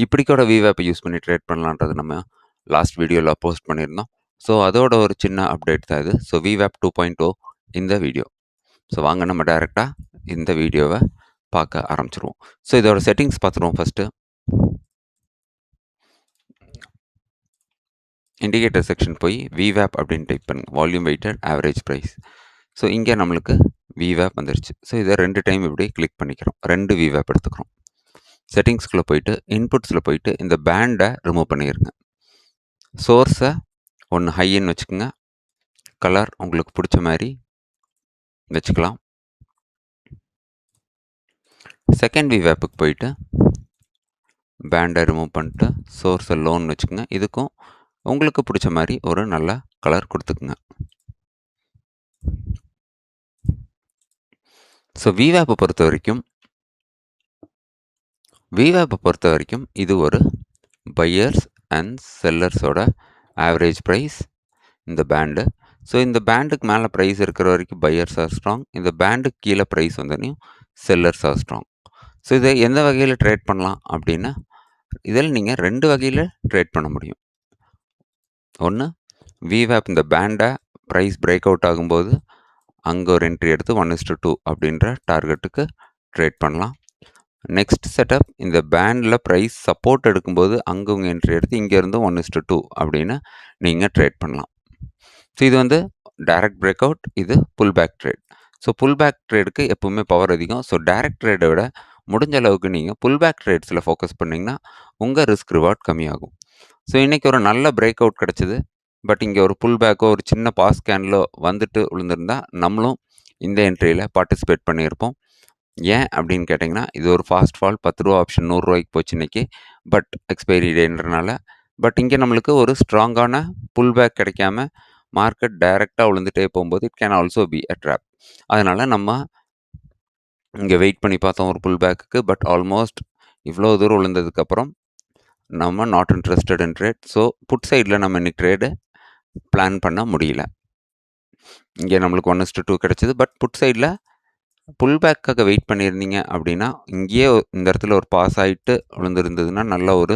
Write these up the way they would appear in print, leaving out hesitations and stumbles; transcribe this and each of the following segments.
இப்படி கூட VWAP use பண்ணி ட்ரேட் பண்ணலான்றது நம்ம லாஸ்ட் வீடியோவில் போஸ்ட் பண்ணியிருந்தோம். ஸோ அதோட ஒரு சின்ன அப்டேட் தான் இது. ஸோ VWAP 2.0 இந்த வீடியோ. ஸோ வாங்க நம்ம டைரெக்டாக இந்த வீடியோவை பார்க்க ஆரம்பிச்சிருவோம். ஸோ இதோட செட்டிங்ஸ் பார்த்துருவோம். ஃபஸ்ட்டு இண்டிகேட்டர் செக்ஷன் போய் VWAP அப்படின்னு டைப் பண்ணுங்க. Volume weighted average price. So இங்கே நம்மளுக்கு VWAP வந்துருச்சு. ஸோ இதை 2 டைம் இப்படி கிளிக் பண்ணிக்கிறோம். 2 VWAP எடுத்துக்கிறோம். செட்டிங்ஸ்குள்ளே போயிட்டு இன்புட்ஸில் போயிட்டு இந்த பேண்டை ரிமூவ் பண்ணிடுங்க. சோர்ஸை ஒன்று ஹைன்னு வச்சுக்கோங்க. கலர் உங்களுக்கு பிடிச்ச மாதிரி வச்சுக்கலாம். செகண்ட் VWAPக்கு போயிட்டு பேண்டை ரிமூவ் பண்ணிட்டு சோர்ஸை லோன்னு வச்சுக்கோங்க. இதுக்கும் உங்களுக்கு பிடிச்ச மாதிரி ஒரு நல்ல கலர் கொடுத்துக்குங்க. ஸோ VWAP பொறுத்த வரைக்கும் இது ஒரு பையர்ஸ் அண்ட் செல்லர்ஸோட ஆவரேஜ் ப்ரைஸ் இந்த பேண்டு. ஸோ இந்த பேண்டுக்கு மேலே ப்ரைஸ் இருக்கிற வரைக்கும் பையர்ஸ் ஆர் ஸ்ட்ராங். இந்த பேண்டுக்கு கீழே ப்ரைஸ் வந்தோடனையும் செல்லர்ஸ் ஆர் ஸ்ட்ராங். ஸோ இதை எந்த வகையில் ட்ரேட் பண்ணலாம் அப்படின்னா, இதில் நீங்கள் 2 வகையில் ட்ரேட் பண்ண முடியும். ஒன்று, VWAP இந்த பேண்டை ப்ரைஸ் பிரேக் அவுட் ஆகும்போது அங்கே ஒரு என்ட்ரி எடுத்து 1:2 அப்படின்ற டார்கெட்டுக்கு ட்ரேட் பண்ணலாம். நெக்ஸ்ட் செட்டப், இந்த பேண்டில் ப்ரைஸ் சப்போர்ட் எடுக்கும்போது அங்கே உங்கள் என்ட்ரி எடுத்து இங்கேருந்து 1:2 அப்படின்னு நீங்கள் ட்ரேட் பண்ணலாம். ஸோ இது வந்து டைரக்ட் பிரேக் அவுட், இது pull back trade. So pull back ட்ரேடுக்கு எப்போவுமே பவர் அதிகம். ஸோ டைரக்ட் ட்ரேடை விட முடிஞ்ச அளவுக்கு நீங்கள் புல் பேக் ட்ரேட்ஸில் ஃபோக்கஸ் பண்ணிங்கன்னா உங்கள் ரிஸ்க் ரிவார்ட் கம்மியாகும். ஸோ இன்றைக்கி ஒரு நல்ல பிரேக் அவுட் கிடச்சிது. பட் இங்கே ஒரு புல் பேக்கோ ஒரு சின்ன பாஸ் கேனில் வந்துட்டு விழுந்திருந்தால் நம்மளும் இந்த என்ட்ரியில் பார்ட்டிசிபேட் பண்ணியிருப்போம். ஏன் அப்படின்னு கேட்டிங்கன்னா, இது ஒரு ஃபாஸ்ட் ஃபால் 10 ரூபா ஆப்ஷன் 100 ரூபாய்க்கு போச்சு இன்றைக்கி. But expiry டேன்றனால. பட் இங்கே நம்மளுக்கு ஒரு ஸ்ட்ராங்கான புல் பேக் கிடைக்காம மார்க்கெட் டைரெக்டாக விழுந்துட்டே போகும்போது it can also be a drop. அதனால் நம்ம இங்கே வெயிட் பண்ணி பார்த்தோம் ஒரு புல் பேக்குக்கு. பட் ஆல்மோஸ்ட் இவ்வளோ தூரம் விழுந்ததுக்கப்புறம் நம்ம not interested in trade. So put சைடில் நம்ம இன்னைக்கு ட்ரேடு பிளான் பண்ண முடியல. இங்கே நம்மளுக்கு 1:2 கிடச்சிது. பட் புட் சைடில் புல் பேக்காக வெயிட் பண்ணியிருந்தீங்க அப்படின்னா இங்கேயே இந்த இடத்துல ஒரு பாஸ் ஆகிட்டு விழுந்துருந்ததுன்னா நல்ல ஒரு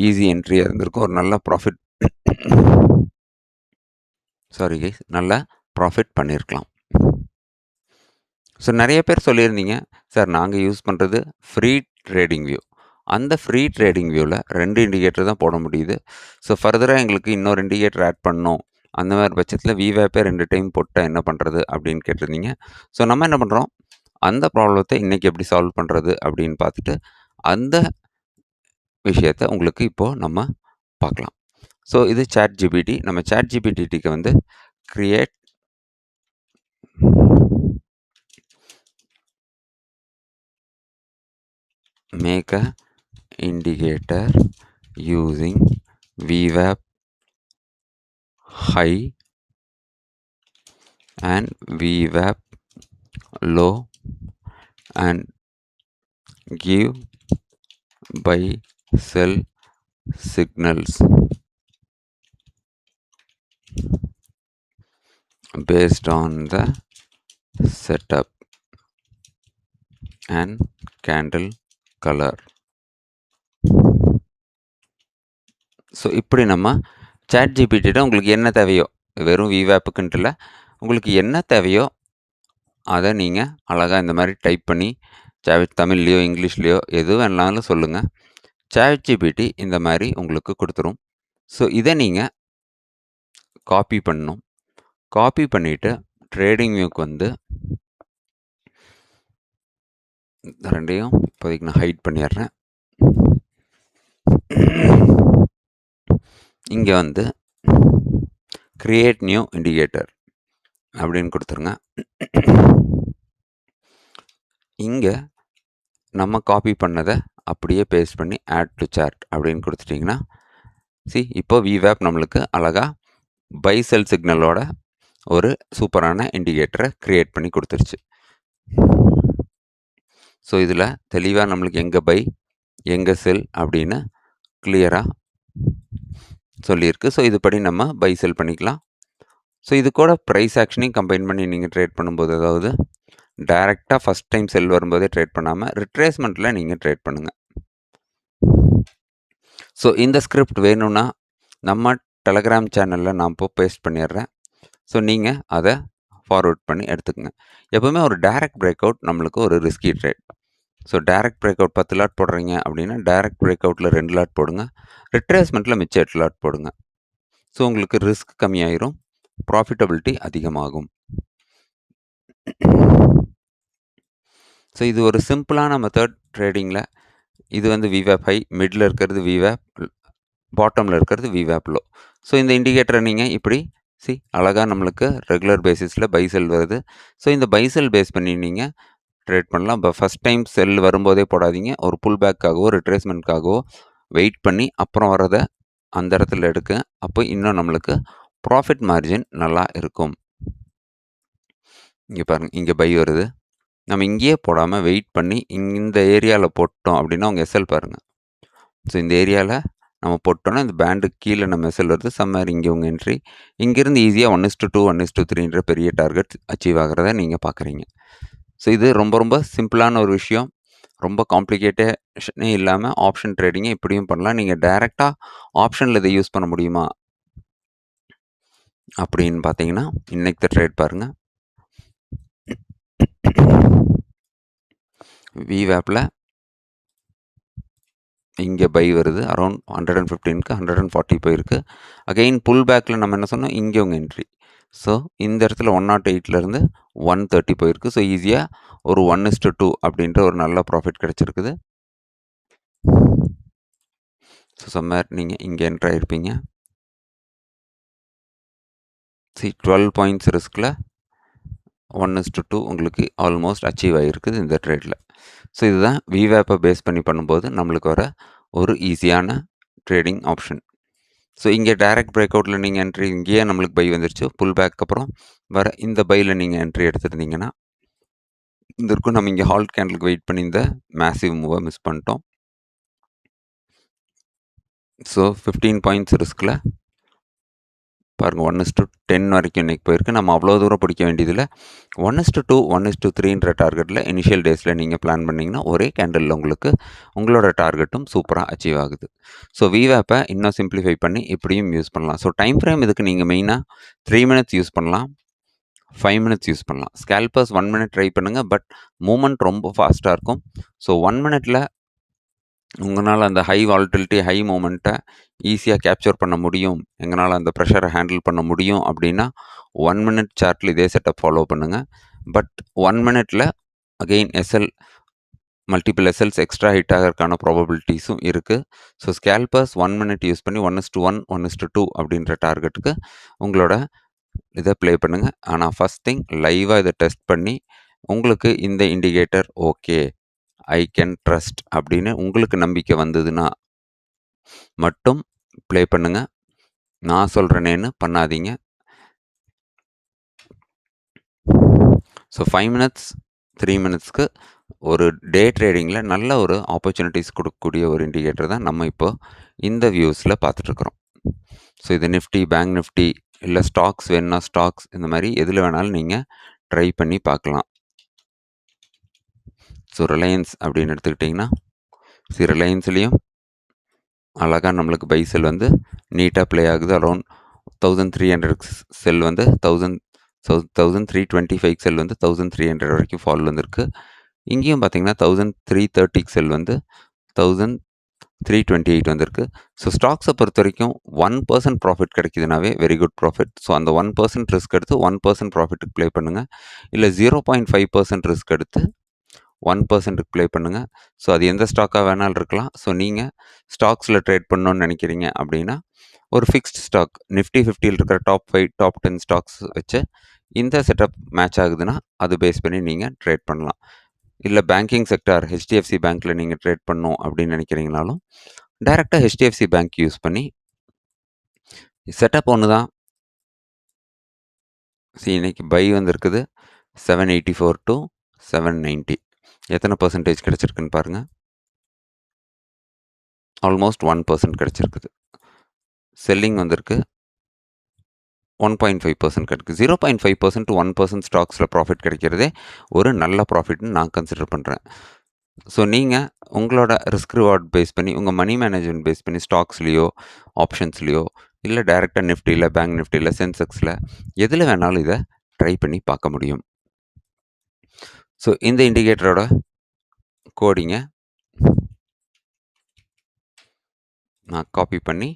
ஈஸி என்ட்ரியாக இருந்திருக்கும். ஒரு நல்ல ப்ராஃபிட் நல்ல ப்ராஃபிட் பண்ணியிருக்கலாம். ஸோ நிறைய பேர் சொல்லியிருந்தீங்க, சார் நாங்கள் யூஸ் பண்ணுறது ஃப்ரீ ட்ரேடிங் வியூ. அந்த ஃப்ரீ ட்ரேடிங் வியூவில் 2 இண்டிகேட்டர் தான் போட முடியுது. ஸோ ஃபர்தராக எங்களுக்கு இன்னொரு இண்டிகேட்டர் ஆட் பண்ணணும். அந்த மாதிரி பட்சத்தில் VWAP 2 டைம் போட்டால் என்ன பண்ணுறது அப்படின்னு கேட்டிருந்தீங்க. ஸோ நம்ம என்ன பண்ணுறோம், அந்த ப்ராப்ளத்தை இன்றைக்கி எப்படி சால்வ் பண்ணுறது அப்படின்னு பார்த்துட்டு அந்த விஷயத்தை உங்களுக்கு இப்போது நம்ம பார்க்கலாம். ஸோ இது ChatGPT. நம்ம ChatGPTக்கு வந்து create make a indicator using VWAP high and VWAP low and give buy sell signals based on the setup and candle color. So இப்படி நம்ம ChatGPT உங்களுக்கு என்ன தேவையோ, வெறும் VWAPக்குன்ட்டு இல்லை, உங்களுக்கு என்ன தேவையோ அதை நீங்கள் அழகாக இந்த மாதிரி டைப் பண்ணி தமிழ்லையோ இங்கிலீஷ்லேயோ எது வேணாலும் சொல்லுங்கள். ChatGPT இந்த மாதிரி உங்களுக்கு கொடுத்துரும். ஸோ இதை நீங்கள் காப்பி பண்ணணும். காப்பி பண்ணிவிட்டு ட்ரேடிங் வியூக்கு வந்து ரெண்டையும் இப்போதைக்கு நான் ஹைட் பண்ணிடுறேன். இங்கே வந்து கிரியேட் நியூ இண்டிகேட்டர் அப்படின்னு கொடுத்துருங்க. இங்கே நம்ம காப்பி பண்ணதை அப்படியே பேஸ்ட் பண்ணி ஆட் டு சார்ட் அப்படின்னு கொடுத்துட்டிங்கன்னா இப்போ VWAP நம்மளுக்கு அழகாக பை செல் சிக்னலோட ஒரு சூப்பரான இண்டிகேட்டரை க்ரியேட் பண்ணி கொடுத்துருச்சு. ஸோ இதில் தெளிவாக நம்மளுக்கு எங்கே பை எங்கே செல் அப்படின்னு கிளியராக சொல்லியிருக்கு. ஸோ இதுபடி நம்ம பை செல் பண்ணிக்கலாம். ஸோ இது கூட ப்ரைஸ் ஆக்ஷனையும் கம்பைன் பண்ணி நீங்கள் ட்ரேட் பண்ணும்போது, அதாவது டைரெக்டாக ஃபஸ்ட் டைம் செல் வரும்போதே ட்ரேட் பண்ணாமல் ரிட்ரேஸ்மெண்ட்டில் நீங்கள் ட்ரேட் பண்ணுங்கள். ஸோ இந்த ஸ்கிரிப்ட் வேணும்னா நம்ம டெலகிராம் சேனலில் நான் இப்போ பேஸ்ட் பண்ணிடுறேன். ஸோ நீங்கள் அதை ஃபார்வர்ட் பண்ணி எடுத்துக்கங்க. எப்போவுமே ஒரு டைரக்ட் பிரேக் அவுட் நம்மளுக்கு ஒரு risky trade. So direct break out 10 lot போடுறீங்க அப்படின்னா டைரக்ட் பிரேக் அவுட்டில் 2 லாட் போடுங்க. ரிட்ரேஸ்மெண்ட்டில் மிச்சம் 8 லாட் போடுங்க. ஸோ உங்களுக்கு ரிஸ்க் கம்மியாயிரும், ப்ராஃபிட்டபிலிட்டி அதிகமாகும். ஸோ இது ஒரு சிம்பிளான மெத்தட் ட்ரேடிங்கில். இது வந்து விவேப் ஹை, மிடில் இருக்கிறது விவேப், பாட்டமில் இருக்கிறது விவேப் லோ. ஸோ இந்த இண்டிகேட்டரை நீங்கள் இப்படி அழகாக நம்மளுக்கு ரெகுலர் பேசிஸில் பை செல் வருது. ஸோ இந்த பை செல் பேஸ் பண்ணி நீங்கள் ட்ரேட் பண்ணலாம். இப்போ ஃபஸ்ட் டைம் செல் வரும்போதே போடாதீங்க. ஒரு புல் பேக்காகவோ ரிட்ரேஸ்மெண்ட்காகவோ வெயிட் பண்ணி அப்புறம் வரதை அந்த இடத்துல எடுக்க. அப்போ இன்னும் நம்மளுக்கு ப்ராஃபிட் மார்ஜின் நல்லா இருக்கும். இங்கே பாருங்கள், இங்கே பை வருது. நம்ம இங்கேயே போடாமல் வெயிட் பண்ணி இந்த ஏரியாவில் போட்டோம் அப்படின்னா உங்கள் எஸ்எல் பாருங்கள். ஸோ இந்த ஏரியாவில் நம்ம போட்டோன்னா இந்த பேண்டுக்கு கீழே நம்ம எஸ்எல் வருது. சம்மர் இங்கே உங்கள் என்ட்ரி. இங்கேருந்து ஈஸியாக 1:2 1:3 பெரிய டார்கெட் அச்சீவ் ஆகிறத நீங்கள் பார்க்குறீங்க. ஸோ இது ரொம்ப ரொம்ப சிம்பிளான ஒரு விஷயம். ரொம்ப காம்ப்ளிகேட்டேஷனே இல்லாமல் ஆப்ஷன் ட்ரேடிங்கை இப்படியும் பண்ணலாம். நீங்கள் டைரெக்டாக ஆப்ஷனில் இதை யூஸ் பண்ண முடியுமா அப்படின்னு பார்த்தீங்கன்னா இன்னைக்கு ட்ரேட் பாருங்கள். விவேப்பில் இங்கே பை வருது. அரௌண்ட் 115க்கு 140 போயிருக்கு. அகெயின் புல் பேக்கில் நம்ம என்ன சொன்னோம், இங்கே உங்கள் என்ட்ரி. ஸோ இந்த இடத்துல 108லேருந்து 130 போயிருக்கு. ஸோ ஈஸியாக ஒரு 1:2 அப்படின்ற ஒரு நல்ல ப்ராஃபிட் கிடச்சிருக்குது. ஸோ சம்மர் நீங்கள் இங்கே என்ட்ரு ஆகிருப்பீங்க. 12 பாயிண்ட்ஸ் ரிஸ்கில் 1:2 உங்களுக்கு ஆல்மோஸ்ட் அச்சீவ் ஆகிருக்குது இந்த ட்ரேடில். ஸோ இதுதான் விவேப்பை பேஸ் பண்ணி பண்ணும்போது நம்மளுக்கு வர ஒரு ஈஸியான ட்ரேடிங் ஆப்ஷன். ஸோ இங்கே டைரக்ட் பிரேக் அவுட்டில் நீங்கள் என்ட்ரி, இங்கேயே நம்மளுக்கு பை வந்துருச்சு. புல் பேக் அப்புறம் வர இந்த பையில் நீங்கள் என்ட்ரி எடுத்துருந்தீங்கன்னா இந்த இருக்கும். நம்ம இங்கே ஹால்ட் கேண்டலுக்கு வெயிட் பண்ணி இந்த மேசிவ் மூவை மிஸ் பண்ணிட்டோம். ஸோ 15 பாயிண்ட்ஸ் ரிஸ்கில் பாருங்கள் 1:10 வரைக்கும் இன்றைக்கி போயிருக்கு. நம்ம அவ்வளோ தூரம் பிடிக்க வேண்டியதில்லை. 1:2 1:3ன்ற டார்கெட்டில் இனிஷியல் டேஸில் நீங்கள் பிளான் பண்ணிங்கன்னா ஒரே கேண்டலில் உங்களுக்கு உங்களோட டார்கெட்டும் சூப்பராக அச்சீவ் ஆகுது. ஸோ விவேப்பை இன்னும் சிம்பிளிஃபை பண்ணி இப்படியும் யூஸ் பண்ணலாம். ஸோ டைம் ஃப்ரேம் இதுக்கு நீங்கள் மெயினாக 3 மினிட்ஸ் யூஸ் பண்ணலாம், 5 மினிட்ஸ் யூஸ் பண்ணலாம். ஸ்கேல்பர்ஸ் 1 மினிட் ட்ரை பண்ணுங்கள். பட் மூமெண்ட் ரொம்ப ஃபாஸ்ட்டாக இருக்கும். ஸோ 1 மினிட்டில் உங்களால் அந்த ஹை வாலட்டிலிட்டி, ஹை மூமெண்ட்டை ஈஸியாக கேப்சர் பண்ண முடியும், எங்களால் அந்த ப்ரெஷரை ஹேண்டில் பண்ண முடியும் அப்படின்னா 1 மினிட் சார்ட்டில் இதே செட்டப் ஃபாலோ பண்ணுங்கள். பட் 1 மினிட்டில் again SL multiple SLs extra hit ஆகிறதுக்கான ப்ராபபிலிட்டிஸும் இருக்குது. ஸோ ஸ்கேல்பர்ஸ் 1 மினிட் யூஸ் பண்ணி 1:1 1:2 அப்படின்ற டார்கெட்டுக்கு உங்களோட இதை ப்ளே பண்ணுங்கள். ஆனால் ஃபஸ்ட் திங் லைவாக இதை டெஸ்ட் பண்ணி உங்களுக்கு இந்த indicator okay, I can trust அப்படின்னு உங்களுக்கு நம்பிக்கை வந்ததுன்னா மட்டும் ப்ளே பண்ணுங்கள். நான் சொல்கிறேனேன்னு பண்ணாதீங்க. ஸோ 5 மினிட்ஸ் 3 மினிட்ஸ்க்கு ஒரு டே ட்ரேடிங்கில் நல்ல ஒரு ஆப்பர்ச்சுனிட்டிஸ் கொடுக்கக்கூடிய ஒரு இண்டிகேட்டர் தான் நம்ம இப்போ இந்த வியூஸில் பார்த்துட்ருக்குறோம். ஸோ இது நிஃப்டி, பேங்க் நிஃப்டி, இல்லை ஸ்டாக்ஸ் வேணுன்னா ஸ்டாக்ஸ், இந்த மாதிரி எதில் வேணாலும் நீங்கள் ட்ரை பண்ணி பார்க்கலாம். ஸோ ரிலையன்ஸ் அப்படின்னு எடுத்துக்கிட்டிங்கன்னா ரிலையன்ஸ்லேயும் அழகாக நம்மளுக்கு பை செல் வந்து நீட்டாக ப்ளே ஆகுது. அரௌண்ட் 1300 செல் வந்து 1325 செல் வந்து 1300 வரைக்கும் ஃபால் வந்திருக்கு. இங்கேயும் பார்த்தீங்கன்னா 1330 செல் வந்து 1328 வந்திருக்கு. ஸோ ஸ்டாக்ஸை பொறுத்த வரைக்கும் 1% ப்ராஃபிட் கிடைக்குதுனாவே வெரி குட் ப்ராஃபிட். ஸோ அந்த 1% ரிஸ்க் எடுத்து 1% ப்ராஃபிட்டுக்கு ப்ளே பண்ணுங்கள். இல்லை 0.5% ரிஸ்க் எடுத்து 1%க்கு ப்ளே பண்ணுங்கள். ஸோ அது எந்த ஸ்டாக்காக வேணாலும் இருக்கலாம். ஸோ நீங்கள் ஸ்டாக்ஸில் ட்ரேட் பண்ணணுன்னு நினைக்கிறீங்க அப்படின்னா ஒரு ஃபிக்ஸ்ட் ஸ்டாக், நிஃப்டி 50ல் இருக்கிற டாப் 5 டாப் 10 ஸ்டாக்ஸ் வச்சு இந்த செட்டப் மேட்ச் ஆகுதுன்னா அது பேஸ் பண்ணி நீங்கள் ட்ரேட் பண்ணலாம். இல்லை பேங்கிங் செக்டார், ஹெச்டிஎஃப்சி பேங்க்கில் நீங்கள் ட்ரேட் பண்ணணும் அப்படின்னு நினைக்கிறீங்கனாலும் டைரெக்டாக ஹெச்டிஎஃப்சி பேங்க் யூஸ் பண்ணி செட்டப் ஒன்று தான். இன்னைக்கு பை வந்திருக்குது 784 to 790. எத்தனை பர்சன்டேஜ் கிடச்சிருக்குன்னு பாருங்கள். ஆல்மோஸ்ட் 1% கிடச்சிருக்குது. செல்லிங் வந்திருக்கு 1.5% கிடைக்குது. 0.5% to 1% ஸ்டாக்ஸில் ப்ராஃபிட் கிடைக்கிறதே ஒரு நல்ல ப்ராஃபிட்னு நான் கன்சிடர் பண்ணுறேன். ஸோ நீங்கள் உங்களோட ரிஸ்க் ரிவார்ட் பேஸ் பண்ணி உங்கள் மணி மேனேஜ்மெண்ட் பேஸ் பண்ணி ஸ்டாக்ஸ்லேயோ ஆப்ஷன்ஸ்லேயோ இல்லை டைரெக்டாக நிஃப்டியில் பேங்க் நிஃப்டியில் சென்செக்ஸில் எதில் வேணாலும் இதை ட்ரை பண்ணி பார்க்க முடியும். ஸோ இந்த இண்டிகேட்டரோட கோடிங்கை நான் காப்பி பண்ணி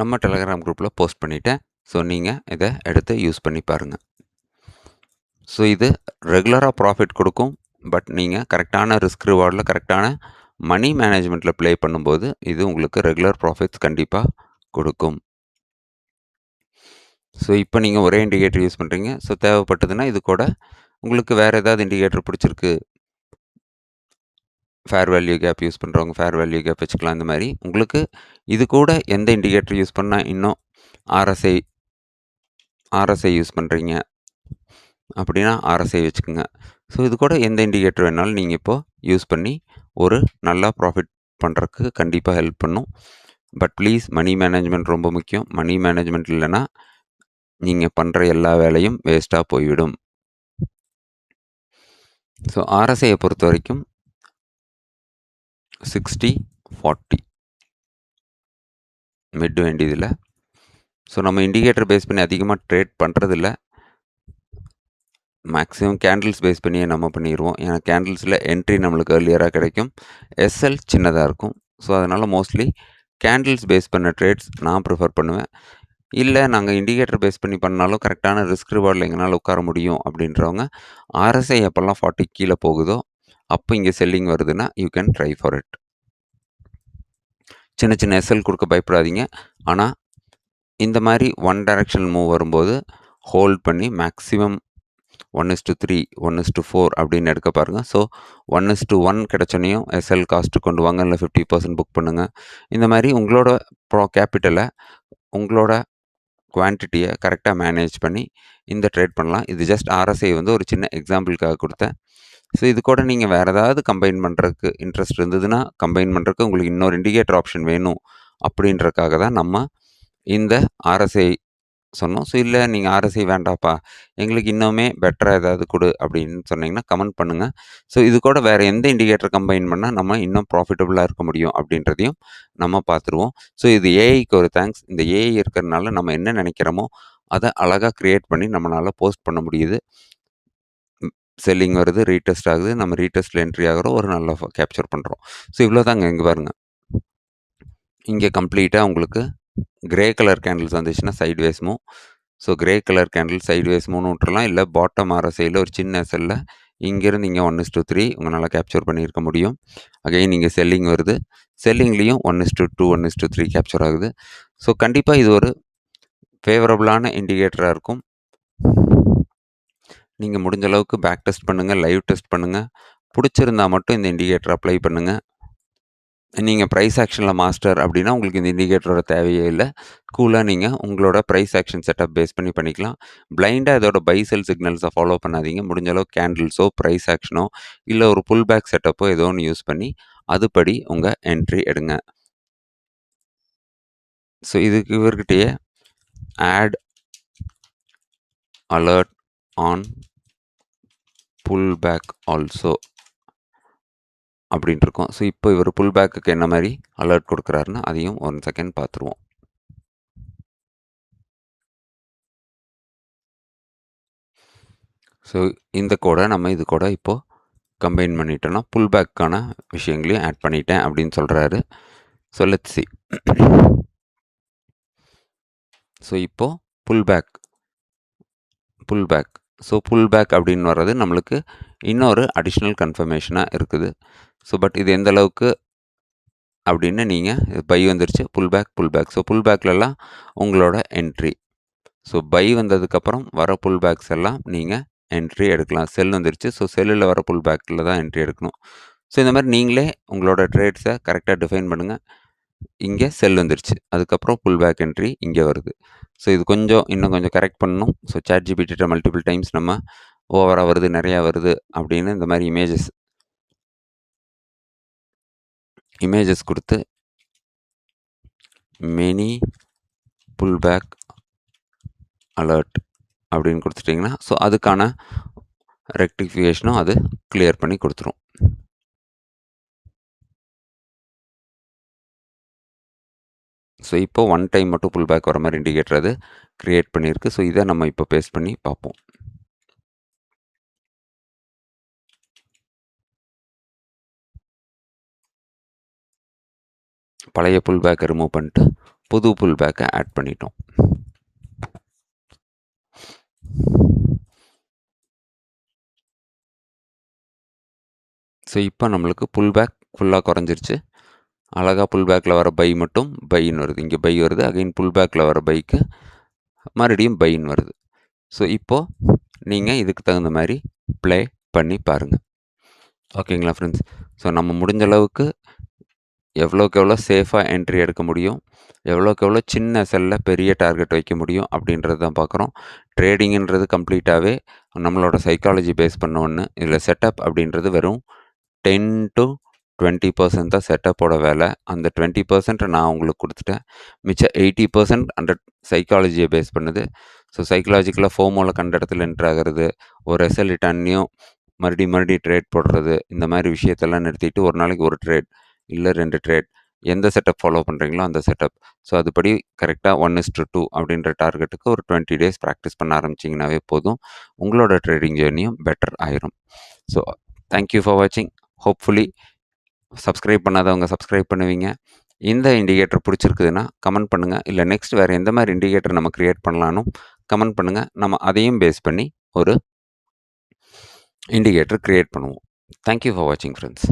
நம்ம டெலகிராம் குரூப்பில் போஸ்ட் பண்ணிட்டேன். ஸோ நீங்கள் இதை எடுத்து யூஸ் பண்ணி பாருங்கள். ஸோ இது ரெகுலராக ப்ராஃபிட் கொடுக்கும். பட் நீங்கள் கரெக்டான ரிஸ்க் ரிவார்டில் கரெக்டான மணி மேனேஜ்மெண்ட்டில் ப்ளே பண்ணும்போது இது உங்களுக்கு ரெகுலர் ப்ராஃபிட்ஸ் கண்டிப்பாக கொடுக்கும். ஸோ இப்போ நீங்கள் ஒரே இண்டிகேட்டர் யூஸ் பண்ணுறீங்க. ஸோ தேவைப்பட்டதுன்னா இது கூட உங்களுக்கு வேறு ஏதாவது இண்டிகேட்டர் பிடிச்சிருக்கு, ஃபேர் வேல்யூ கேப் யூஸ் பண்ணுறவங்க ஃபேர் வேல்யூ கேப் வச்சுக்கலாம். இந்த மாதிரி உங்களுக்கு இது கூட எந்த இண்டிகேட்டர் யூஸ் பண்ணால் இன்னும் ஆர்எஸ்ஐ யூஸ் பண்ணுறீங்க அப்படின்னா ஆர்எஸ்ஐ வச்சுக்கோங்க. ஸோ இது கூட எந்த இண்டிகேட்டர் வேணாலும் நீங்கள் இப்போது யூஸ் பண்ணி ஒரு நல்லா ப்ராஃபிட் பண்ணுறதுக்கு கண்டிப்பாக ஹெல்ப் பண்ணும். பட் ப்ளீஸ் மணி மேனேஜ்மெண்ட் ரொம்ப முக்கியம். மணி மேனேஜ்மெண்ட் இல்லைன்னா நீங்கள் பண்ணுற எல்லா வேலையும் வேஸ்ட்டாக போய்விடும். ஸோ ஆர்எஸ்ஐயை பொறுத்த வரைக்கும் 60-40 மிட் வேண்டியதில்லை. ஸோ நம்ம இண்டிகேட்டர் பேஸ் பண்ணி அதிகமாக ட்ரேட் பண்ணுறதில்ல. மேக்ஸிமம் கேண்டில்ஸ் பேஸ் பண்ணியே நம்ம பண்ணிடுவோம். ஏன்னா கேண்டில்ஸில் என்ட்ரி நம்மளுக்கு ஏர்லியராக கிடைக்கும், எஸ்எல் சின்னதாக இருக்கும். ஸோ அதனால் மோஸ்ட்லி கேண்டில்ஸ் பேஸ் பண்ண ட்ரேட்ஸ் நான் ப்ரிஃபர் பண்ணுவேன். இல்லை நாங்கள் இண்டிகேட்டர் பேஸ் பண்ணி பண்ணாலும் கரெக்டான ரிஸ்க் ரிவார்டில் எங்களால் உட்கார முடியும் அப்படின்றவங்க ஆர்எஸ்ஐ எப்போல்லாம் 40 கீழே போகுதோ அப்போ இங்கே செல்லிங் வருதுன்னா you can try for it. சின்ன சின்ன எஸ்எல் கொடுக்க பயப்படாதீங்க. ஆனால் இந்த மாதிரி ஒன் டைரக்ஷன் மூவ் வரும்போது ஹோல்ட் பண்ணி மேக்ஸிமம் 1:3 1:4 அப்படின்னு எடுக்க பாருங்கள். ஸோ 1:1 கிடச்சோன்னையும் எஸ்எல் காஸ்ட்டு கொண்டு வாங்க, இல்லை 50% புக் பண்ணுங்கள். இந்த மாதிரி உங்களோட கேபிட்டலை உங்களோட குவான்டிட்டியை கரெக்டாக மேனேஜ் பண்ணி இந்த ட்ரேட் பண்ணலாம். இது ஜஸ்ட் ஆர்எஸ்ஐ வந்து ஒரு சின்ன எக்ஸாம்பிளுக்காக கொடுத்தேன். ஸோ இது கூட நீங்கள் வேறு ஏதாவது கம்பைன் பண்ணுறதுக்கு இன்ட்ரெஸ்ட் இருந்ததுன்னா கம்பைன் பண்ணுறதுக்கு உங்களுக்கு இன்னொரு இண்டிகேட்டர் ஆப்ஷன் வேணும் அப்படின்றக்காக தான் நம்ம இந்த ஆர்எஸ்ஐ சொன்னோம். ஸோ இல்லை நீங்கள் ஆர்எஸ்ஐ வேண்டாப்பா, எங்களுக்கு இன்னுமே பெட்டராக ஏதாவது கொடு அப்படின்னு சொன்னீங்கன்னா கமெண்ட் பண்ணுங்கள். ஸோ இது கூட வேறு எந்த இண்டிகேட்டர் கம்பைன் பண்ணால் நம்ம இன்னும் ப்ராஃபிட்டபுளாக இருக்க முடியும் அப்படின்றதையும் நம்ம பார்த்துருவோம். ஸோ இது ஏஐக்கு ஒரு தேங்க்ஸ். இந்த ஏஐ இருக்கிறதுனால நம்ம என்ன நினைக்கிறோமோ அதை அழகாக க்ரியேட் பண்ணி நம்மளால் போஸ்ட் பண்ண முடியுது. செல்லிங் வருது, ரீடெஸ்ட் ஆகுது, நம்ம ரீடெஸ்ட்டில் என்ட்ரி ஆகிறோம், ஒரு நல்ல கேப்சர் பண்ணுறோம். ஸோ இவ்வளோ தாங்க. இங்கே பாருங்கள், இங்கே கம்ப்ளீட்டாக உங்களுக்கு கிரே கலர் கேண்டில்ஸ் வந்துச்சுன்னா sideways move. So grey colour candle sideways மூவ்னு விட்டுறலாம். இல்லை பாட்டம் ஆர்எஸ்ஐயில் ஒரு சின்ன எஸ்எல்ல இங்கேருந்து இங்கே 1:3 உங்களால் கேப்சர் பண்ணியிருக்க முடியும். அகைன் இங்கே செல்லிங் வருது, செல்லிங்லேயும் 1:2 1:3 கேப்சர் ஆகுது. ஸோ கண்டிப்பாக இது ஒரு ஃபேவரபுளான இண்டிகேட்டராக இருக்கும். நீங்கள் முடிஞ்ச அளவுக்கு பேக் டெஸ்ட் பண்ணுங்கள், லைவ் டெஸ்ட் பண்ணுங்கள். பிடிச்சிருந்தா மட்டும் இந்த இண்டிகேட்டர் அப்ளை பண்ணுங்கள். நீங்கள் ப்ரைஸ் ஆக்ஷனில் மாஸ்டர் அப்படின்னா உங்களுக்கு இந்த இண்டிகேட்டரோட தேவையே இல்லை. கூலாக நீங்கள் உங்களோட ப்ரைஸ் ஆக்ஷன் செட்டப் பேஸ் பண்ணி பண்ணிக்கலாம். பிளைண்டாக இதோட பை செல் சிக்னல்ஸை ஃபாலோ பண்ணாதீங்க. முடிஞ்ச அளவுக்கு கேண்டில்ஸோ ப்ரைஸ் ஆக்ஷனோ இல்லை ஒரு புல் பேக் செட்டப்போ ஏதோ ஒன்று யூஸ் பண்ணி அதுபடி உங்கள் என்ட்ரி எடுங்க. ஸோ இதுக்கு இவர்கிட்டயே add alert on pull back also அப்படின்ட்டு இருக்கும். ஸோ இப்போ இவர் புல் பேக்குக்கு என்ன மாதிரி அலர்ட் கொடுக்குறாருன்னு அதையும் 1 செகண்ட் பார்த்துருவோம். ஸோ இந்த கோடை நம்ம இது கூட இப்போது கம்பைன் பண்ணிட்டோன்னா புல் பேக்கான விஷயங்களையும் ஆட் பண்ணிட்டேன் அப்படின்னு சொல்கிறாரு. So let's see. ஸோ இப்போது pull back so pull back அப்படின்னு வர்றது நம்மளுக்கு இன்னொரு அடிஷ்னல் கன்ஃபர்மேஷனாக இருக்குது. ஸோ பட் இது எந்த அளவுக்கு அப்படின்னு நீங்கள் பை வந்துருச்சு, புல் பேக். ஸோ புல் பேக்லலாம் உங்களோட என்ட்ரி. ஸோ பை வந்ததுக்கப்புறம் வர புல் பேக்ஸ் எல்லாம் நீங்கள் என்ட்ரி எடுக்கலாம். செல் வந்துருச்சு. ஸோ செல்லில் வர புல் பேக்கில் தான் என்ட்ரி எடுக்கணும். ஸோ இந்த மாதிரி நீங்களே உங்களோட ட்ரேட்ஸை கரெக்டாக டிஃபைன் பண்ணுங்கள். இங்கே செல் வந்துருச்சு. அதுக்கப்புறம் புல் பேக் என்ட்ரி இங்கே வருது. ஸோ இது இன்னும் கொஞ்சம் கரெக்ட் பண்ணணும். ஸோ ChatGPT மல்டிபிள் டைம்ஸ் நம்ம ஓவராக வருது, நிறையா வருது அப்படின்னு இந்த மாதிரி இமேஜஸ் கொடுத்து மெனி புல் பேக் அலர்ட் அப்படின்னு கொடுத்துட்டிங்கன்னா, ஸோ அதுக்கான ரெக்டிஃபிகேஷனும் அது கிளியர் பண்ணி கொடுத்துரும். ஸோ இப்போ ஒன் டைம் மட்டும் புல் பேக் வர மாதிரி இண்டிகேட்டர் அது க்ரியேட் பண்ணியிருக்கு. ஸோ இதை நம்ம இப்போ பேஸ்ட் பண்ணி பார்ப்போம். பழைய புல் பேக்கை ரிமூவ் பண்ணிட்டு புது புல் பேக்கை ஆட் பண்ணிட்டோம். ஸோ இப்போ நம்மளுக்கு புல் பேக் ஃபுல்லாக குறைஞ்சிருச்சு. அழகாக புல் பேக்கில் வர பை மட்டும் பைன்னு வருது. இங்கே பை வருது. அகைன் புல் பேக்கில் வர பைக்கு மறுபடியும் பைன்னு வருது. ஸோ இப்போது நீங்கள் இதுக்கு தகுந்த மாதிரி ப்ளே பண்ணி பாருங்கள். ஓகேங்களா ஃப்ரெண்ட்ஸ்? ஸோ நம்ம முடிஞ்ச அளவுக்கு எவ்வளோக்கு எவ்வளோ சேஃபாக என்ட்ரி எடுக்க முடியும், எவ்வளோக்கு எவ்வளோ சின்ன செல்லில் பெரிய டார்கெட் வைக்க முடியும் அப்படின்றது தான் பார்க்குறோம். ட்ரேடிங்குன்றது கம்ப்ளீட்டாகவே நம்மளோட சைக்காலஜி பேஸ் பண்ண ஒன்று. இதில் செட்டப் அப்படின்றது வெறும் 10 to 20% தான் செட்டப்போட வேலை. அந்த 20% நான் உங்களுக்கு கொடுத்துட்டேன். மிச்சம் 80% அந்த சைக்காலஜியை பேஸ் பண்ணுது. ஸோ சைக்காலஜிக்கலாக ஃபோமோவில் கண்ட இடத்துல என்ட்ரு ஆகிறது, ஒரு எஸ்எல் ரிட்டர்னையும் மறுபடியும் ட்ரேட் போடுறது, இந்த மாதிரி விஷயத்தெல்லாம் நிறுத்திட்டு ஒரு நாளைக்கு ஒரு ட்ரேட் இல்லை 2 ட்ரேட், எந்த செட்டப் ஃபாலோ பண்ணுறீங்களோ அந்த செட்டப். ஸோ அதுபடி கரெக்டாக 1:2 அப்படின்ற டார்கெட்டுக்கு ஒரு 20 டேஸ் ப்ராக்டிஸ் பண்ண ஆரம்பிச்சிங்கனாவே போதும். உங்களோட ட்ரேடிங் ஜேர்னியும் பெட்டர் ஆயிரும். ஸோ தேங்க்யூ ஃபார் வாட்சிங். ஹோப்ஃபுல்லி சப்ஸ்கிரைப் பண்ணாதவங்க சப்ஸ்கிரைப் பண்ணுவீங்க. இந்த இண்டிகேட்டர் பிடிச்சிருக்குதுன்னா கமெண்ட் பண்ணுங்கள். இல்லை நெக்ஸ்ட் வேறு எந்த மாதிரி இண்டிகேட்டர் நம்ம க்ரியேட் பண்ணலான்னு கமெண்ட் பண்ணுங்கள். நம்ம அதையும் பேஸ் பண்ணி ஒரு இண்டிகேட்டர் க்ரியேட் பண்ணுவோம். தேங்க்யூ ஃபார் வாட்சிங் ஃப்ரெண்ட்ஸ்.